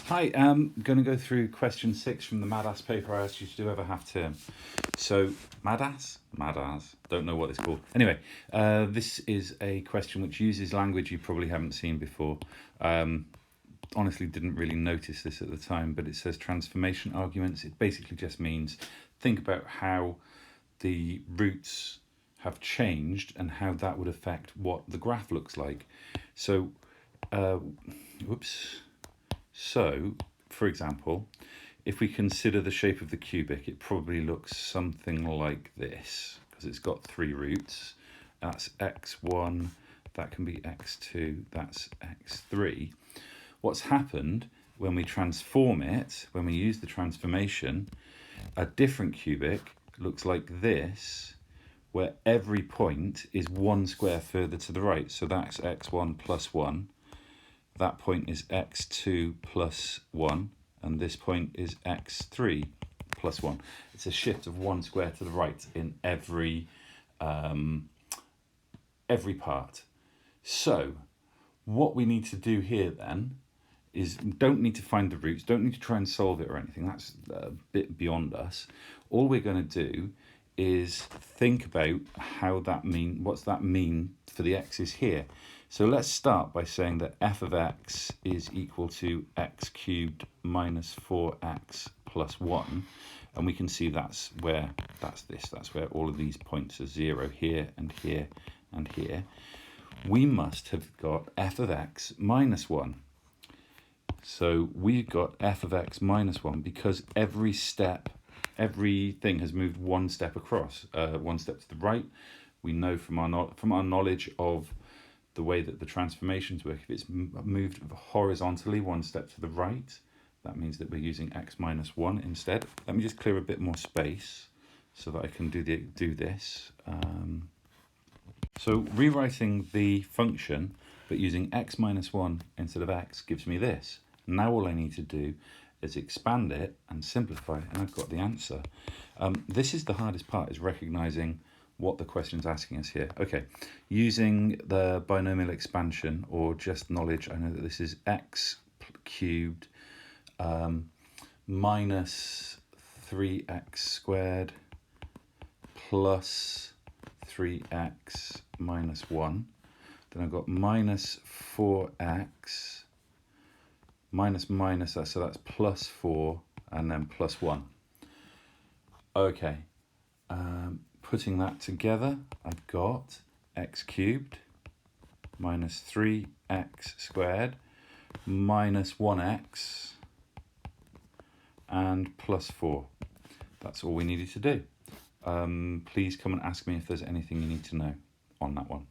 Hi, I'm going to go through question 6 from the Madas paper I asked you to do over half term. So, Madas, don't know what it's called. Anyway, this is a question which uses language you probably haven't seen before. Honestly, didn't really notice this at the time, but it says transformation arguments. It basically just means think about how the roots have changed and how that would affect what the graph looks like. So, So, for example, if we consider the shape of the cubic, it probably looks something like this, because it's got 3 roots. That's x1, that can be x2, that's x3. What's happened when we transform it, when we use the transformation, a different cubic looks like this, where every point is 1 square further to the right. So that's x1 plus 1. That point is x2 plus 1, and this point is x3 plus 1. It's a shift of 1 square to the right in every part. So what we need to do here then is don't need to find the roots, don't need to try and solve it or anything. That's a bit beyond us. All we're going to do is think about what's that mean for the x's here. So let's start by saying that f of x is equal to x cubed minus 4x plus 1. And we can see that's where all of these points are 0 here and here and here. We must have got f of x minus 1. So we've got f of x minus 1 because everything has moved 1 step across, 1 step to the right. We know from our knowledge of the way that the transformations work, if it's moved horizontally 1 step to the right, that means that we're using x minus 1 instead. Let me just clear a bit more space so that I can do this. So rewriting the function but using x minus 1 instead of x gives me this. Now all I need to do is expand it and simplify, and I've got the answer. This is the hardest part, is recognizing what the question's asking us here. Okay, using the binomial expansion or just knowledge, I know that this is x cubed minus 3x squared plus 3x minus 1. Then I've got minus 4x minus, so that's plus 4 and then plus 1. Okay, putting that together, I've got x cubed minus 3x squared minus 1x and plus 4. That's all we needed to do. Please come and ask me if there's anything you need to know on that one.